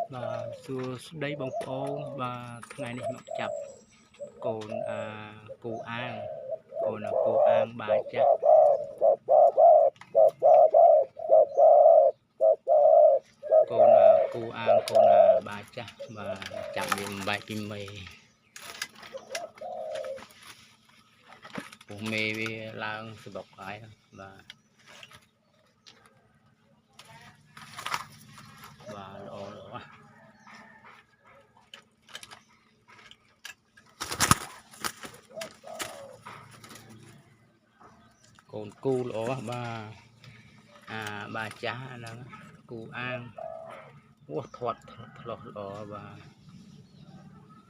สวัสดีบางโอนថ្ងៃនេះមកចាប់កូនគូអាងគូអាងបាទចាស់កូនគូអាងកូនបាទចាស់បាទចាប់វាបែកពីមេពុះមេវាឡើងស្បុកហើយបាទល្អកូនគូល្អបាទចាស់ហ្នឹងគូអាងធាត់ឆ្លោះល្អបាទ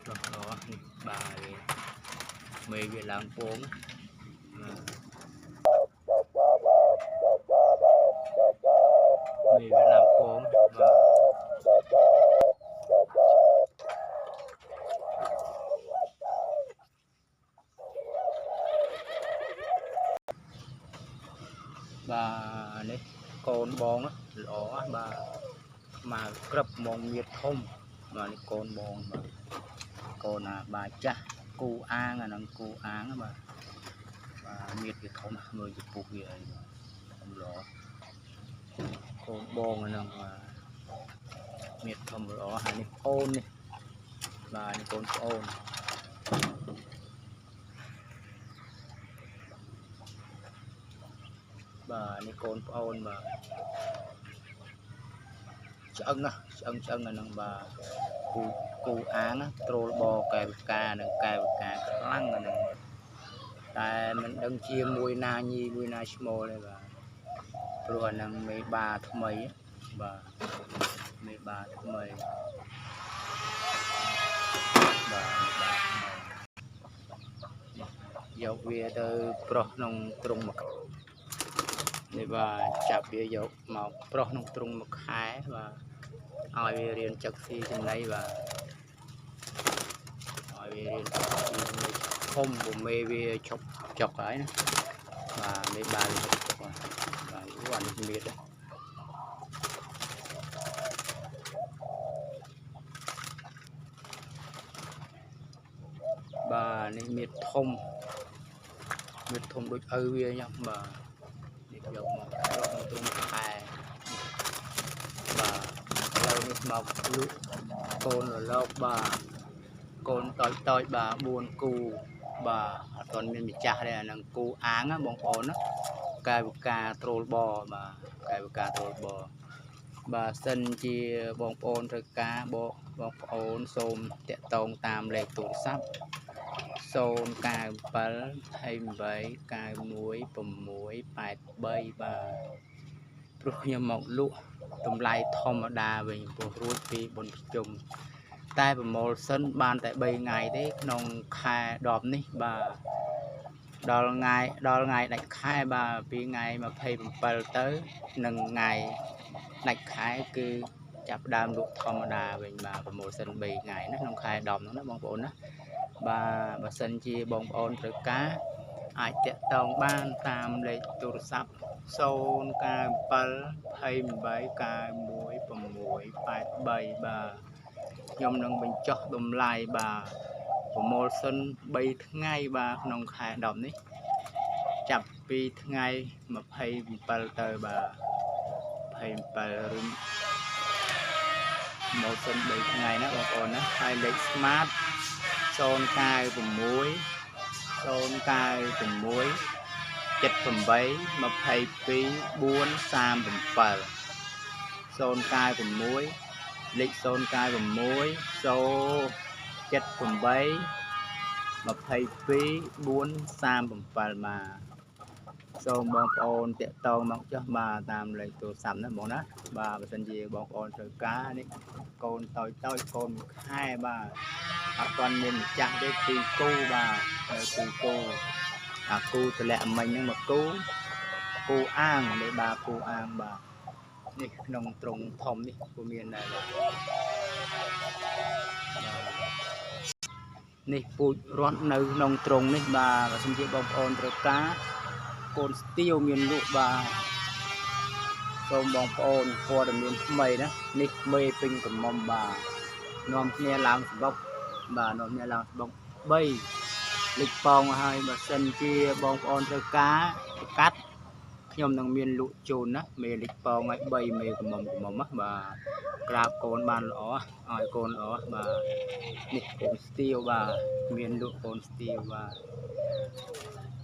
ឆ្លោះល្អនេះបាទមេវាឡើងពងមេវាឡើងពងបាទនេះកូនបងល្អបាទមកក្របមកមៀតធំបាទនេះកូនបងបាទកូនបាទចាស់គូអាងអាហ្នឹងគូអាងបាទមៀតវាធំមើលចំពុះវាអីធំល្អកូនបងអាហ្នឹងបាទមៀតធំល្អហើយនេះប្អូននេះបាទនេះកូនប្អូនបាទនេះកូនប្អូនបាទឆ្អឹងអាហ្នឹងបាទគូអាងត្រូលបកែវកានិងកែវកាខ្លាំងអាហ្នឹងតែមិនដឹងជាមួយណាញីមួយណាឈ្មោលទេបាទព្រោះអាហ្នឹងមេបាថ្មីបាទមេបាថ្មីបាទយកវាទៅប្រុសក្នុងទ្រុងមកនេះបាទចាប់វាយកមកប្រុសក្នុងទ្រុងមួយខែបាទឲ្យវារៀនចឹកស៊ីចំណីបាទឲ្យវារៀនចឹកស៊ីធំពុំមេវាឈប់ចុកហើយណាបាទមេបាវាឈប់ចុកបាទអានេះមៀតបាទនេះមៀតធំដូចឪវាអញ្ចឹងបាទនេះយកមកទ្រុងខែបាទឥឡូវនេះមកលក់កូនរលកបាទកូនតូចបាទ4គូបាទអត់ទាន់មានម្ចាស់ទេអាហ្នឹងគូអាងណាបងប្អូនណាកែវកាត្រូលបបាទកែវកាត្រូលបបាទសិនជាបងប្អូនត្រូវការបងប្អូនសូមតាក់ទងតាមលេខទូរស័ព្ទ097 28 91 683បាទព្រោះខ្ញុំមកលក់តម្លៃធម្មតាវិញព្រោះរួចពីបុណ្យប្រជុំតែប្រមូលសិនបានតែ3ថ្ងៃទេក្នុងខែ10នេះបាទដល់ថ្ងៃដាច់ខែបាទពីថ្ងៃ27ទៅនឹងថ្ងៃដាច់ខែគឺចាប់ដើមលក់ធម្មតាវិញបាទប្រមូលសិន3ថ្ងៃណាក្នុងខែ10ហ្នឹងណាបងប្អូនណាបាទបើសិនជាបងប្អូនត្រូវការអាចតាក់ទងបានតាមលេខទូរស័ព្ទ097 28 91 683បាទខ្ញុំនឹងបញ្ចុះតម្លៃបាទប្រមូលសិន3ថ្ងៃបាទក្នុងខែ10នេះចាប់ពីថ្ងៃ27ទៅបាទ27ឬម៉ូសិន3ថ្ងៃណាបងប្អូនណាហើយលេខ Smart 096 096 78 22 437 096លេខ096 078 22 437បាទសូមបងប្អូនតាក់ទងមកចុះបាទតាមលេខទូរស័ព្ទណាបងណាបាទបើសិនជាបងប្អូនត្រូវការនេះកូនតូចកូនខែបាទអត់ទាន់មានម្ចាស់ទេ2គូបាទហើយ2គូគូតម្លាក់មិញហ្នឹងមកគូអាងនេះបាទគូអាងបាទនេះក្នុងទ្រុងធំនេះក៏មានដែរបាទនេះពូជរត់នៅក្នុងទ្រុងនេះបាទបើសិនជាបងប្អូនត្រូវការកូនស្ទាវមានលក់បាទ សូមបងប្អូនព័ត៌មានថ្មីណានេះមេពេញកំមុំបាទនាំគ្នាឡើងស្បុកបាទនាំគ្នាឡើងស្បុក3លេខប៉ោងហើយបើសិនជាបងប្អូនត្រូវការប្រកាសខ្ញុំនឹងមានលក់ជូនណាមេលេខប៉ោងហើយ3មេកំមុំណាបាទក្រាបកូនបានល្អឲ្យកូនល្អបាទនេះកូនស្ទៀវបាទមានលក់កូនស្ទៀវបាទ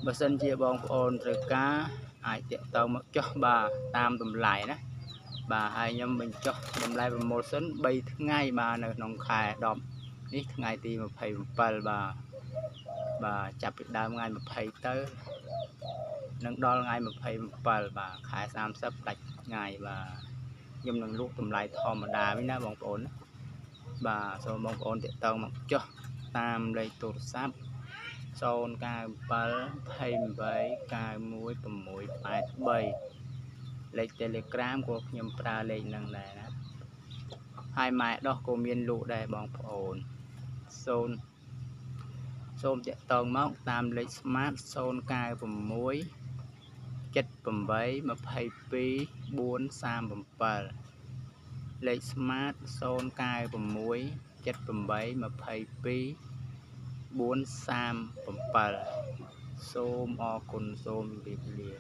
បើសិនជាបងប្អូនត្រូវការអាចតាក់ទងមកចុះបាទតាមតម្លៃណាបាទហើយខ្ញុំបញ្ចុះតម្លៃ promotion 3ថ្ងៃបាទនៅក្នុងខែ10នេះថ្ងៃទី27បាទចាប់ពីដើមថ្ងៃ20ទៅនឹងដល់ថ្ងៃ27បាទខែ30ដាច់ថ្ងៃបាទខ្ញុំនឹងលក់តម្លៃធម្មតាវិញណាបងប្អូនបាទសូមបងប្អូនតាក់ទងមកចុះតាមលេខទូរស័ព្ទ097 91 683 លេខ Telegram ក៏ខ្ញុំប្រើលេខនឹងដែរណាហើយម៉ែដោះក៏មានលក់ដែរបងប្អូនសូមតាក់ទងមកតាមលេខ Smart 096 78 22 437លេខ Smart 096 78 22 437សូមអរគុណសូមជម្រាបលា